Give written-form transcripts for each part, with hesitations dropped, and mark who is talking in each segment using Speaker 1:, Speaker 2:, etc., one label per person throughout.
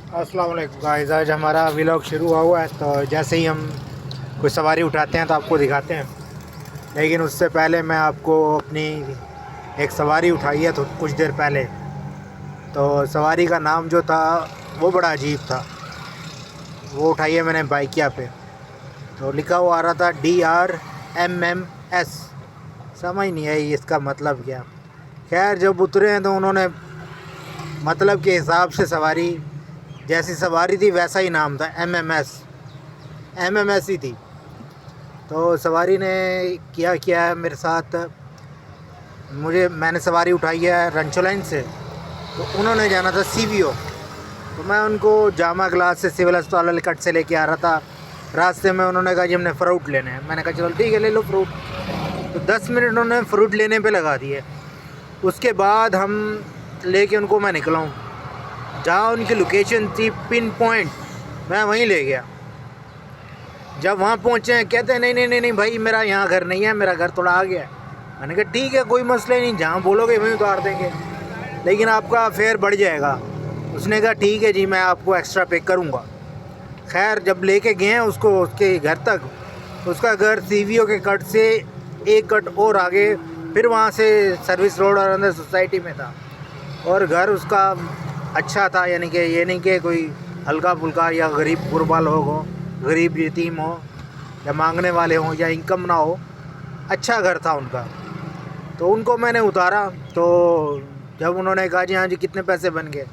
Speaker 1: अस्सलाम वालेकुम गाइस। आज हमारा व्लॉग शुरू हुआ है, तो जैसे ही हम कोई सवारी उठाते हैं तो आपको दिखाते हैं। लेकिन उससे पहले मैं आपको अपनी एक सवारी उठाई है तो कुछ देर पहले, तो सवारी का नाम जो था वो बड़ा अजीब था। वो उठाई है मैंने बाइकिया पे, तो लिखा हुआ आ रहा था DRMMS। समझ नहीं आई इसका मतलब क्या। खैर जब उतरे हैं तो उन्होंने मतलब के हिसाब से सवारी, जैसी सवारी थी वैसा ही नाम था, एमएमएस ही थी। तो सवारी ने किया है मेरे साथ, मैंने सवारी उठाई है रंचो लाइन से, तो उन्होंने जाना था CVO। तो मैं उनको जामा क्लास से सिविल अस्पताल वाले कट से लेके आ रहा था। रास्ते में उन्होंने कहा जी हमने फ़्रूट लेने हैं। मैंने कहा चलो ठीक है ले लो फ्रूट। तो 10 मिनट उन्होंने फ़्रूट लेने पे लगा दिए। उसके बाद हम लेके उनको मैं निकला हूँ जहाँ उनकी लोकेशन थी पिन पॉइंट, मैं वहीं ले गया। जब वहाँ पहुँचे हैं कहते हैं नहीं भाई मेरा यहाँ घर नहीं है, मेरा घर थोड़ा आ गया है। मैंने कहा ठीक है कोई मसला नहीं, जहाँ बोलोगे वहीं उतार देंगे, लेकिन आपका फेयर बढ़ जाएगा। उसने कहा ठीक है जी मैं आपको एक्स्ट्रा पे करूँगा। खैर जब लेके गए हैं उसको उसके घर तक, उसका घर CVO के कट से एक कट और आगे, फिर वहाँ से सर्विस रोड और अंदर सोसाइटी में था। और घर उसका अच्छा था, यानी कि ये नहीं कि कोई हल्का फुल्का या गरीब गुरबा लोग हो, गरीब यतीम हो या मांगने वाले हों या इनकम ना हो, अच्छा घर था उनका। तो उनको मैंने उतारा। तो जब उन्होंने कहा जी हाँ जी कितने पैसे बन गए,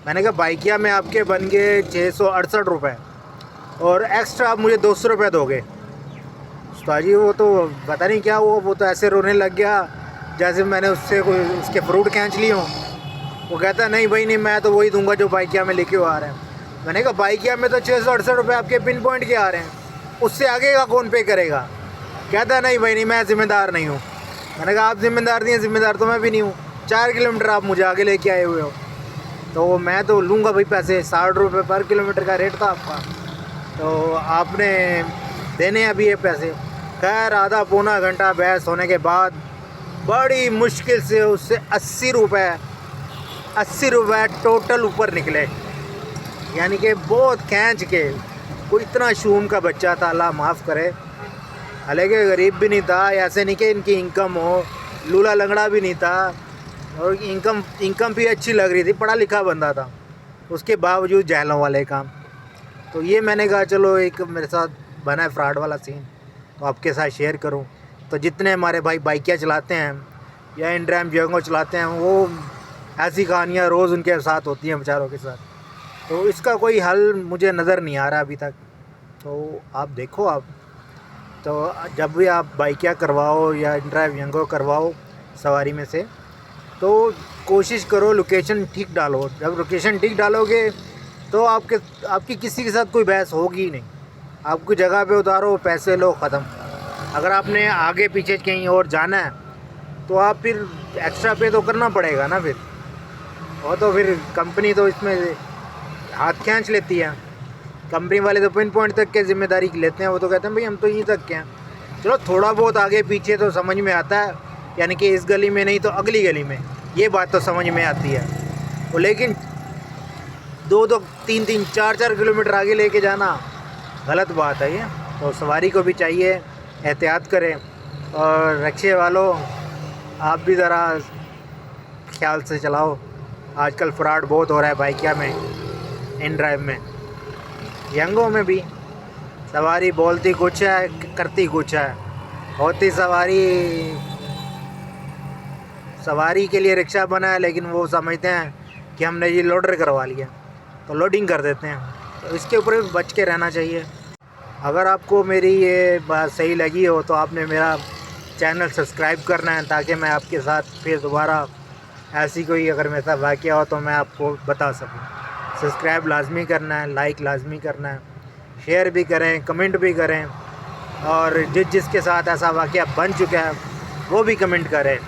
Speaker 1: मैंने कहा बाइकिया में आपके बन गए 668 रुपये और एक्स्ट्रा आप मुझे 200 रुपये दोगे। उस्ताद जी वो तो पता नहीं क्या हुआ, वो तो ऐसे रोने लग गया जैसे मैंने उससे कोई उसके फ्रूट खींच लिए हों। वो कहता नहीं भाई नहीं, मैं तो वही दूंगा जो बाइकिया में लेके आ रहे हैं। मैंने कहा बाइकिया में तो 668 रुपये आपके पिन पॉइंट के आ रहे हैं, उससे आगे का कौन पे करेगा। कहता नहीं भाई नहीं, मैं ज़िम्मेदार नहीं हूँ। मैंने कहा आप ज़िम्मेदार नहीं हैं, ज़िम्मेदार तो मैं भी नहीं हूँ। 4 किलोमीटर आप मुझे आगे लेके आए हुए हो, तो मैं तो लूँगा भाई पैसे। 60 रुपये पर किलोमीटर का रेट था आपका, तो आपने देने अभी ये पैसे। खैर आधा पौना घंटा बहस होने के बाद बड़ी मुश्किल से उससे 80 रुपये टोटल ऊपर निकले। यानी कि बहुत खींच के। कोई इतना शूम का बच्चा था, अल्लाह माफ़ करे। हालांकि गरीब भी नहीं था, ऐसे नहीं कि इनकी इनकम हो, लूला लंगड़ा भी नहीं था, और इनकम भी अच्छी लग रही थी, पढ़ा लिखा बंदा था, उसके बावजूद जहलों वाले काम। तो ये मैंने कहा चलो एक मेरे साथ बना है फ्रॉड वाला सीन, तो आपके साथ शेयर करूं। तो जितने हमारे भाई बाइकियाँ चलाते हैं या इंड्राइम जंगो चलाते हैं, वो ऐसी कहानियाँ रोज़ उनके साथ होती हैं बेचारों के साथ। तो इसका कोई हल मुझे नज़र नहीं आ रहा अभी तक। तो आप देखो, आप तो जब भी आप बाइकियाँ करवाओ या इंड्राइव जंगो करवाओ सवारी में से, तो कोशिश करो लोकेशन ठीक डालो। जब लोकेशन ठीक डालोगे तो आपकी किसी के साथ कोई बहस होगी ही नहीं। आपको जगह पे उतारो, पैसे लो, ख़त्म। अगर आपने आगे पीछे कहीं और जाना है तो आप फिर एक्स्ट्रा पे तो करना पड़ेगा ना फिर। और तो फिर कंपनी तो इसमें हाथ खींच लेती है। कंपनी वाले तो पिन पॉइंट तक के ज़िम्मेदारी लेते हैं। वो तो कहते हैं भाई हम तो यहीं तक के हैं। चलो थोड़ा बहुत आगे पीछे तो समझ में आता है, यानी कि इस गली में नहीं तो अगली गली में, ये बात तो समझ में आती है। वो लेकिन 2-2, 3-3, 4-4 किलोमीटर आगे लेके जाना गलत बात है ये। तो सवारी को भी चाहिए एहतियात करें, और रिक्शे वालों आप भी ज़रा ख्याल से चलाओ। आजकल फ्रॉड बहुत हो रहा है बाइकिया में, इन ड्राइव में, यंगों में भी। सवारी बोलती कुछ है, करती कुछ है। होती सवारी के लिए रिक्शा बना है, लेकिन वो समझते हैं कि हमने ये लोडर करवा लिया तो लोडिंग कर देते हैं। तो इसके ऊपर भी बच के रहना चाहिए। अगर आपको मेरी ये बात सही लगी हो तो आपने मेरा चैनल सब्सक्राइब करना है, ताकि मैं आपके साथ फिर दोबारा ऐसी कोई अगर मेरे साथ वाक़या हो तो मैं आपको बता सकूं। सब्सक्राइब लाजमी करना है, लाइक लाजमी करना है, शेयर भी करें, कमेंट भी करें, और जिसके साथ ऐसा वाक़या बन चुका है वो भी कमेंट करें।